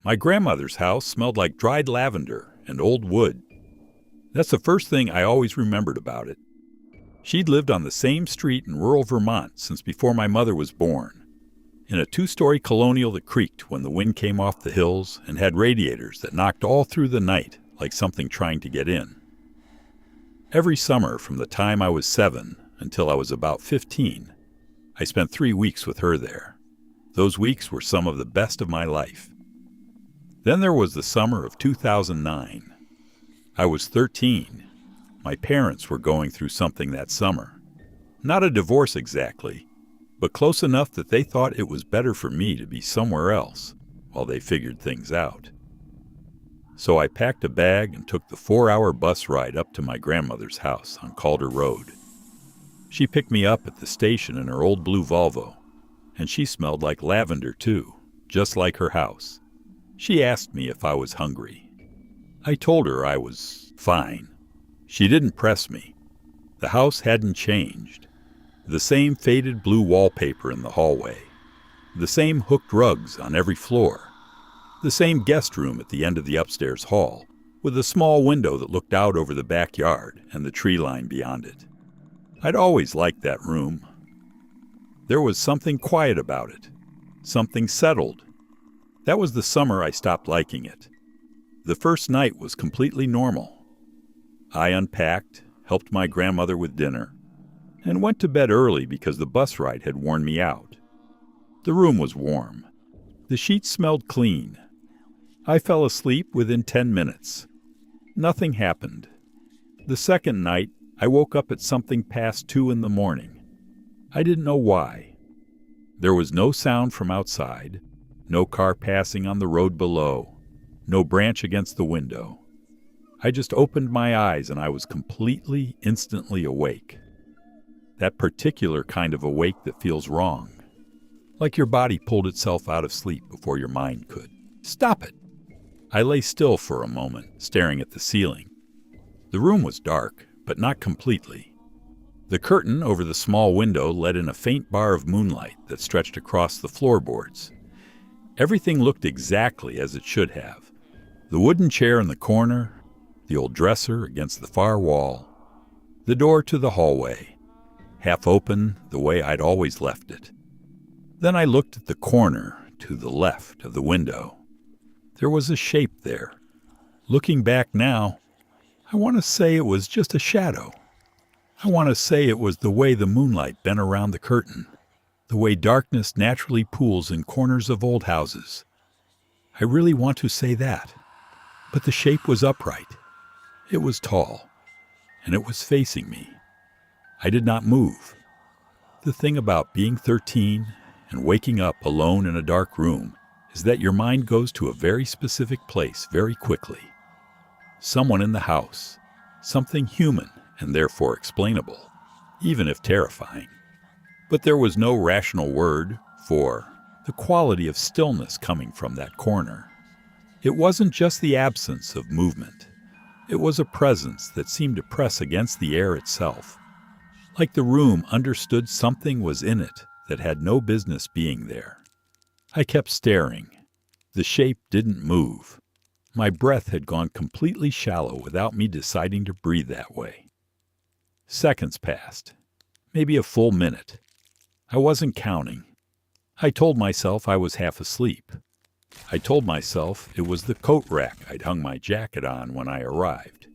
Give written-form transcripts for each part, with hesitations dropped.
My grandmother's house smelled like dried lavender and old wood. That's the first thing I always remembered about it. She'd lived on the same street in rural Vermont since before my mother was born, in a 2-story colonial that creaked when the wind came off the hills and had radiators that knocked all through the night like something trying to get in. Every summer from the time I was 7 until I was about 15, I spent 3 weeks with her there. Those weeks were some of the best of my life. Then there was the summer of 2009. I was 13. My parents were going through something that summer. Not a divorce exactly, but close enough that they thought it was better for me to be somewhere else while they figured things out. So I packed a bag and took the 4-hour bus ride up to my grandmother's house on Calder Road. She picked me up at the station in her old blue Volvo, and she smelled like lavender too, just like her house. She asked me if I was hungry. I told her I was fine. She didn't press me. The house hadn't changed. The same faded blue wallpaper in the hallway. The same hooked rugs on every floor. The same guest room at the end of the upstairs hall, with a small window that looked out over the backyard and the tree line beyond it. I'd always liked that room. There was something quiet about it, something settled. That was the summer I stopped liking it. The first night was completely normal. I unpacked, helped my grandmother with dinner, and went to bed early because the bus ride had worn me out. The room was warm. The sheets smelled clean. I fell asleep within 10 minutes. Nothing happened. The second night, I woke up at something past 2 in the morning. I didn't know why. There was no sound from outside, no car passing on the road below, no branch against the window. I just opened my eyes and I was completely, instantly awake. That particular kind of awake that feels wrong. Like your body pulled itself out of sleep before your mind could. Stop it! I lay still for a moment, staring at the ceiling. The room was dark, but not completely. The curtain over the small window let in a faint bar of moonlight that stretched across the floorboards. Everything looked exactly as it should have. The wooden chair in the corner, the old dresser against the far wall, the door to the hallway, half open the way I'd always left it. Then I looked at the corner to the left of the window. There was a shape there. Looking back now, I want to say it was just a shadow. I want to say it was the way the moonlight bent around the curtain, the way darkness naturally pools in corners of old houses. I really want to say that. But the shape was upright. It was tall, and it was facing me. I did not move. The thing about being 13 and waking up alone in a dark room is that your mind goes to a very specific place very quickly. Someone in the house, something human and therefore explainable, even if terrifying. But there was no rational word for the quality of stillness coming from that corner. It wasn't just the absence of movement. It was a presence that seemed to press against the air itself, like the room understood something was in it that had no business being there. I kept staring. The shape didn't move. My breath had gone completely shallow without me deciding to breathe that way. Seconds passed, maybe a full minute. I wasn't counting. I told myself I was half asleep. I told myself it was the coat rack I'd hung my jacket on when I arrived.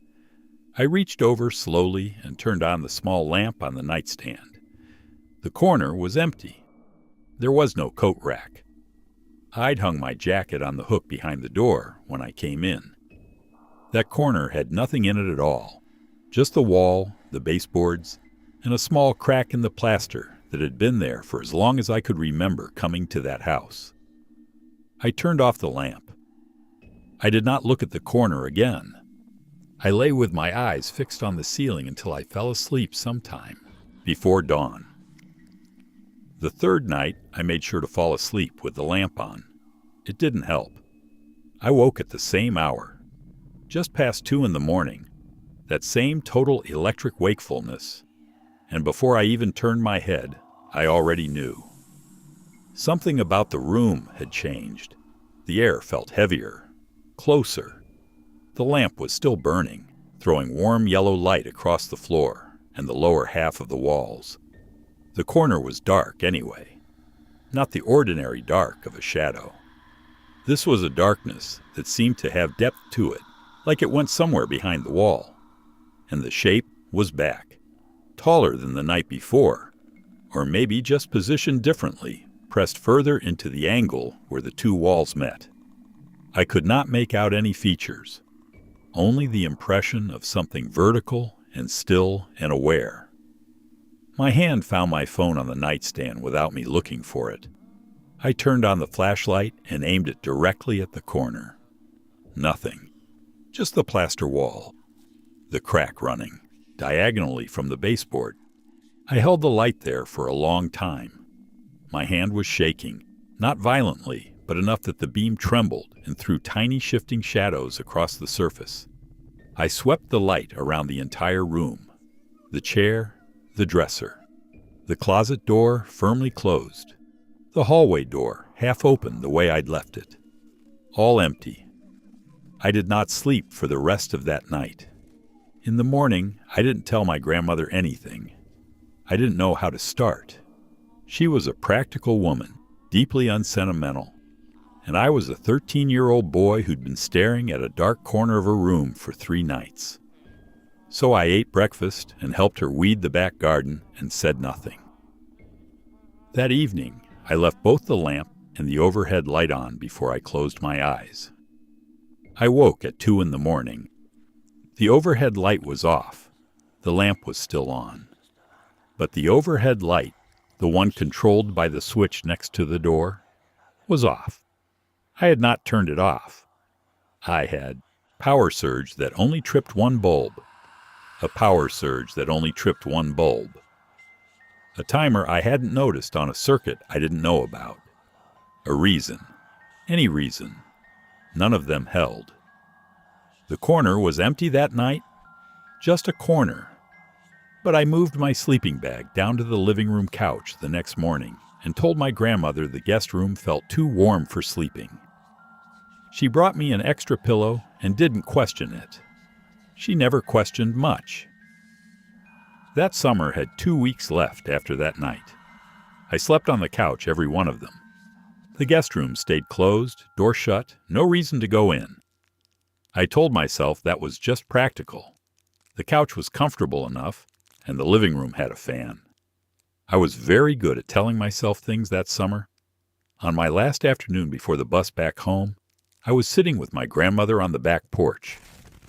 I reached over slowly and turned on the small lamp on the nightstand. The corner was empty. There was no coat rack. I'd hung my jacket on the hook behind the door when I came in. That corner had nothing in it at all, just the wall, the baseboards, and a small crack in the plaster that had been there for as long as I could remember coming to that house. I turned off the lamp. I did not look at the corner again. I lay with my eyes fixed on the ceiling until I fell asleep sometime before dawn. The third night, I made sure to fall asleep with the lamp on. It didn't help. I woke at the same hour, just past 2 in the morning, that same total electric wakefulness, and before I even turned my head, I already knew. Something about the room had changed. The air felt heavier, closer. The lamp was still burning, throwing warm yellow light across the floor and the lower half of the walls. The corner was dark anyway, not the ordinary dark of a shadow. This was a darkness that seemed to have depth to it, like it went somewhere behind the wall. And the shape was back, taller than the night before, or maybe just positioned differently, pressed further into the angle where the two walls met. I could not make out any features, only the impression of something vertical and still and aware. My hand found my phone on the nightstand without me looking for it. I turned on the flashlight and aimed it directly at the corner. Nothing. Just the plaster wall. The crack running, diagonally from the baseboard. I held the light there for a long time. My hand was shaking, not violently, but enough that the beam trembled and threw tiny shifting shadows across the surface. I swept the light around the entire room. The chair, the dresser. The closet door firmly closed. The hallway door half open the way I'd left it. All empty. I did not sleep for the rest of that night. In the morning, I didn't tell my grandmother anything. I didn't know how to start. She was a practical woman, deeply unsentimental, and I was a 13-year-old boy who'd been staring at a dark corner of her room for 3 nights. So I ate breakfast and helped her weed the back garden and said nothing. That evening, I left both the lamp and the overhead light on before I closed my eyes. I woke at 2 a.m. The overhead light was off. The lamp was still on. But the overhead light, the one controlled by the switch next to the door, was off. I had not turned it off. I had power surge that only tripped one bulb. A power surge that only tripped one bulb. A timer I hadn't noticed on a circuit I didn't know about. A reason. Any reason. None of them held. The corner was empty that night. Just a corner. But I moved my sleeping bag down to the living room couch the next morning and told my grandmother the guest room felt too warm for sleeping. She brought me an extra pillow and didn't question it. She never questioned much. That summer had 2 weeks left after that night. I slept on the couch every one of them. The guest room stayed closed, door shut, no reason to go in. I told myself that was just practical. The couch was comfortable enough, and the living room had a fan. I was very good at telling myself things that summer. On my last afternoon before the bus back home, I was sitting with my grandmother on the back porch.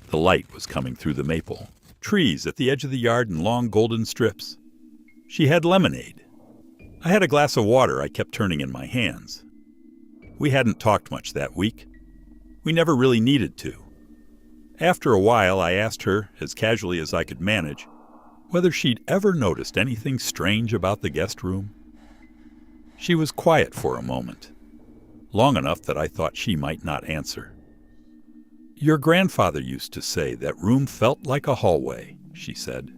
The light was coming through the maple. Trees at the edge of the yard in long golden strips. She had lemonade. I had a glass of water I kept turning in my hands. We hadn't talked much that week. We never really needed to. After a while, I asked her, as casually as I could manage, whether she'd ever noticed anything strange about the guest room. She was quiet for a moment, long enough that I thought she might not answer. "Your grandfather used to say that room felt like a hallway," she said.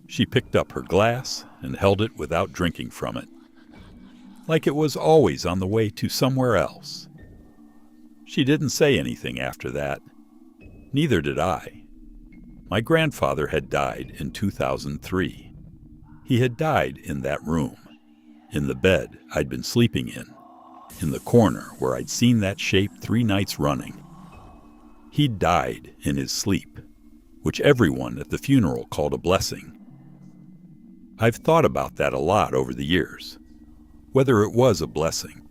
She picked up her glass and held it without drinking from it, like it was always on the way to somewhere else. She didn't say anything after that. Neither did I. My grandfather had died in 2003. He had died in that room, in the bed I'd been sleeping in the corner where I'd seen that shape 3 nights running. He'd died in his sleep, which everyone at the funeral called a blessing. I've thought about that a lot over the years, whether it was a blessing,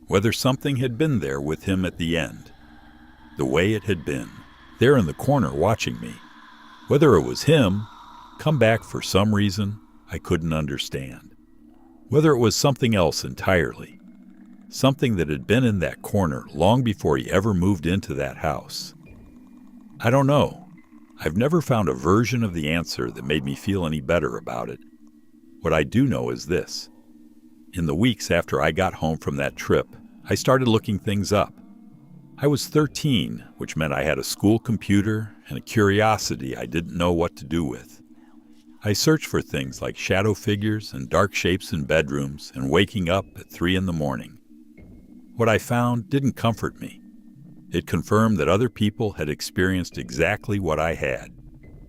whether something had been there with him at the end, the way it had been, there in the corner watching me, whether it was him, come back for some reason I couldn't understand, whether it was something else entirely, something that had been in that corner long before he ever moved into that house. I don't know. I've never found a version of the answer that made me feel any better about it. What I do know is this. In the weeks after I got home from that trip, I started looking things up. I was 13, which meant I had a school computer and a curiosity I didn't know what to do with. I searched for things like shadow figures and dark shapes in bedrooms and waking up at 3 a.m. What I found didn't comfort me. It confirmed that other people had experienced exactly what I had.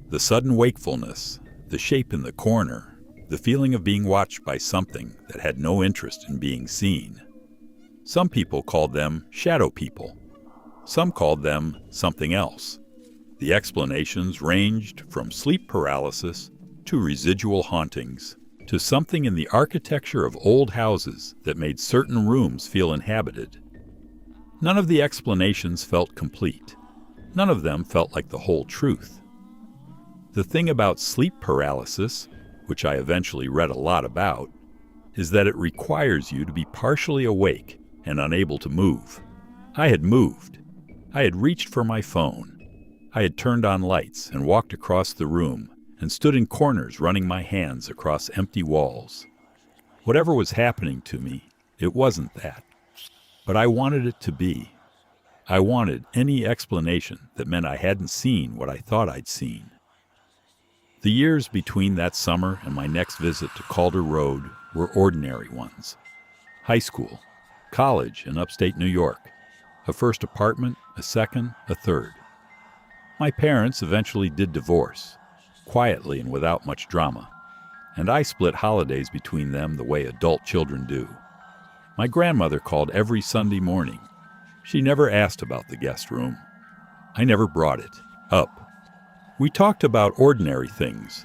The sudden wakefulness, the shape in the corner, the feeling of being watched by something that had no interest in being seen. Some people called them shadow people. Some called them something else. The explanations ranged from sleep paralysis to residual hauntings to something in the architecture of old houses that made certain rooms feel inhabited. None of the explanations felt complete. None of them felt like the whole truth. The thing about sleep paralysis, which I eventually read a lot about, is that it requires you to be partially awake and unable to move. I had moved. I had reached for my phone. I had turned on lights and walked across the room and stood in corners running my hands across empty walls. Whatever was happening to me, it wasn't that. But I wanted it to be. I wanted any explanation that meant I hadn't seen what I thought I'd seen. The years between that summer and my next visit to Calder Road were ordinary ones. High school, college in upstate New York, a first apartment, a second, a third. My parents eventually did divorce, quietly and without much drama, and I split holidays between them the way adult children do. My grandmother called every Sunday morning. She never asked about the guest room. I never brought it up. We talked about ordinary things,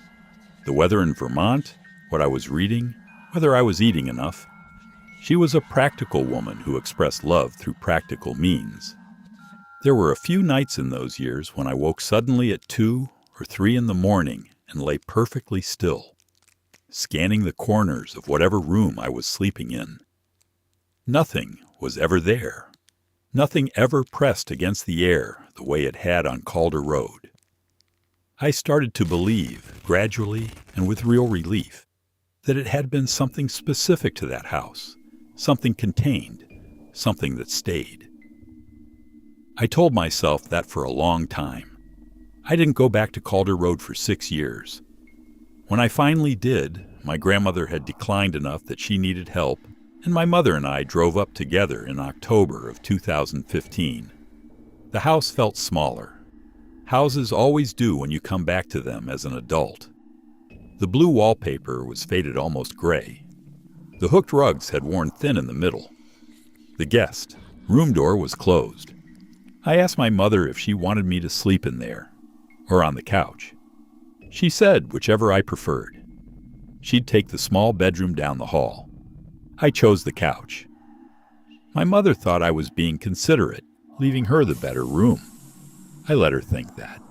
the weather in Vermont, what I was reading, whether I was eating enough. She was a practical woman who expressed love through practical means. There were a few nights in those years when I woke suddenly at 2 or 3 in the morning and lay perfectly still, scanning the corners of whatever room I was sleeping in. Nothing was ever there. Nothing ever pressed against the air the way it had on Calder Road. I started to believe, gradually and with real relief, that it had been something specific to that house, something contained, something that stayed. I told myself that for a long time. I didn't go back to Calder Road for 6 years. When I finally did, my grandmother had declined enough that she needed help, and my mother and I drove up together in October of 2015. The house felt smaller. Houses always do when you come back to them as an adult. The blue wallpaper was faded almost gray. The hooked rugs had worn thin in the middle. The guest room door was closed. I asked my mother if she wanted me to sleep in there, or on the couch. She said whichever I preferred. She'd take the small bedroom down the hall. I chose the couch. My mother thought I was being considerate, leaving her the better room. I let her think that.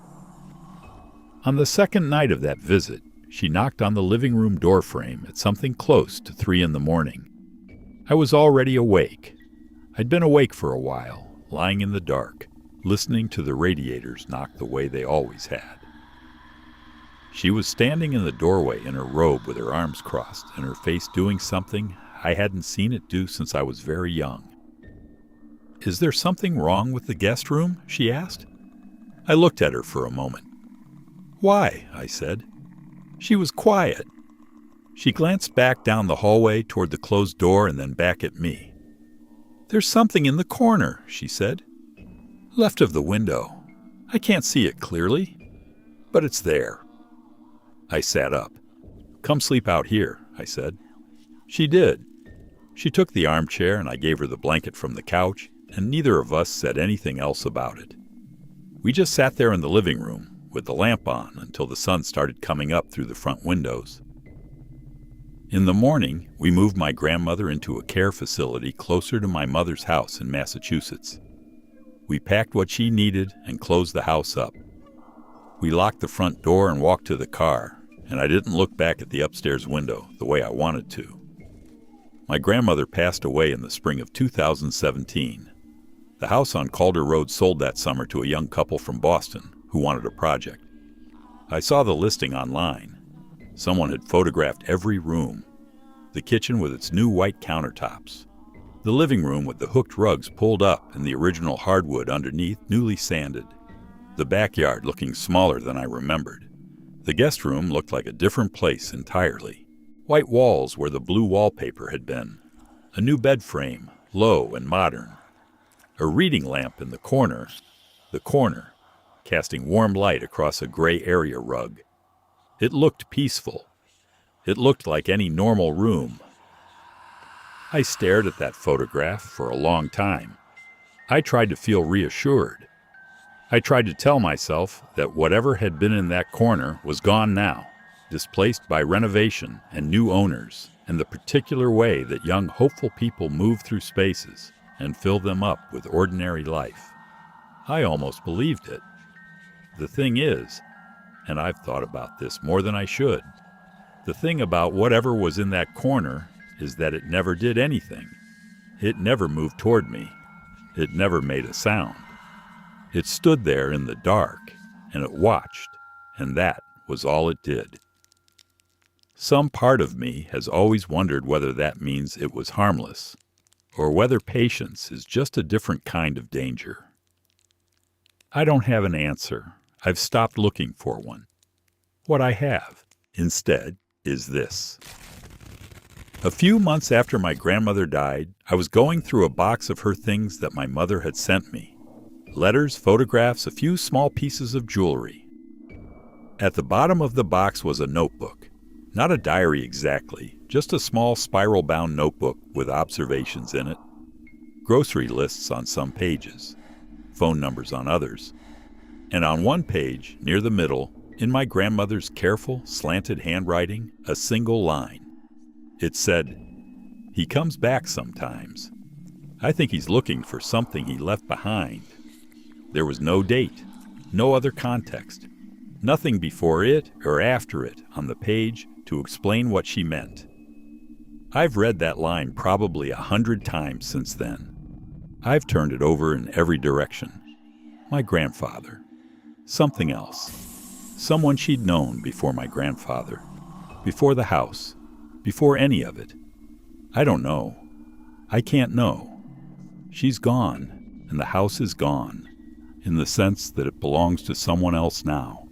On the second night of that visit, she knocked on the living room doorframe at something close to 3 in the morning. I was already awake. I'd been awake for a while, lying in the dark, listening to the radiators knock the way they always had. She was standing in the doorway in her robe with her arms crossed and her face doing something I hadn't seen it do since I was very young. "Is there something wrong with the guest room?" she asked. I looked at her for a moment. "Why?" I said. She was quiet. She glanced back down the hallway toward the closed door and then back at me. "There's something in the corner," she said. "Left of the window. I can't see it clearly, but it's there." I sat up. "Come sleep out here," I said. She did. She took the armchair and I gave her the blanket from the couch, and neither of us said anything else about it. We just sat there in the living room with the lamp on until the sun started coming up through the front windows. In the morning, we moved my grandmother into a care facility closer to my mother's house in Massachusetts. We packed what she needed and closed the house up. We locked the front door and walked to the car, and I didn't look back at the upstairs window the way I wanted to. My grandmother passed away in the spring of 2017. The house on Calder Road sold that summer to a young couple from Boston who wanted a project. I saw the listing online. Someone had photographed every room. The kitchen with its new white countertops. The living room with the hooked rugs pulled up and the original hardwood underneath newly sanded. The backyard looking smaller than I remembered. The guest room looked like a different place entirely. White walls where the blue wallpaper had been. A new bed frame, low and modern. A reading lamp in the corner, casting warm light across a gray area rug. It looked peaceful. It looked like any normal room. I stared at that photograph for a long time. I tried to feel reassured. I tried to tell myself that whatever had been in that corner was gone now, displaced by renovation and new owners, and the particular way that young, hopeful people move through spaces and fill them up with ordinary life. I almost believed it. The thing is, and I've thought about this more than I should, the thing about whatever was in that corner is that it never did anything. It never moved toward me. It never made a sound. It stood there in the dark, and it watched, and that was all it did. Some part of me has always wondered whether that means it was harmless, or whether patience is just a different kind of danger. I don't have an answer. I've stopped looking for one. What I have, instead, is this. A few months after my grandmother died, I was going through a box of her things that my mother had sent me. Letters, photographs, a few small pieces of jewelry. At the bottom of the box was a notebook. Not a diary exactly, just a small spiral-bound notebook with observations in it. Grocery lists on some pages, phone numbers on others. And on one page, near the middle, in my grandmother's careful, slanted handwriting, a single line. It said, "He comes back sometimes. I think he's looking for something he left behind." There was no date, no other context, nothing before it or after it on the page to explain what she meant. I've read that line probably 100 times since then. I've turned it over in every direction. My grandfather. Something else. Someone she'd known before my grandfather. Before the house. Before any of it. I don't know. I can't know. She's gone, and the house is gone, in the sense that it belongs to someone else now.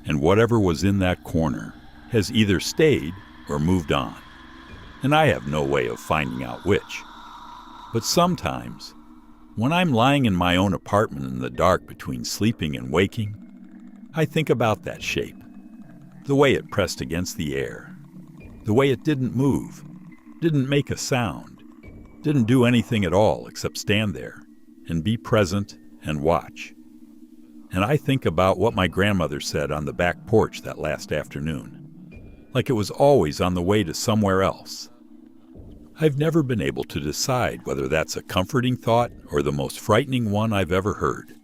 And whatever was in that corner has either stayed or moved on. And I have no way of finding out which. But sometimes, when I'm lying in my own apartment in the dark between sleeping and waking, I think about that shape, the way it pressed against the air, the way it didn't move, didn't make a sound, didn't do anything at all except stand there and be present and watch. And I think about what my grandmother said on the back porch that last afternoon, like it was always on the way to somewhere else. I've never been able to decide whether that's a comforting thought or the most frightening one I've ever heard.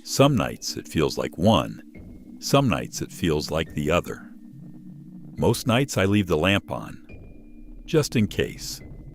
Some nights it feels like one, some nights it feels like the other. Most nights I leave the lamp on, just in case.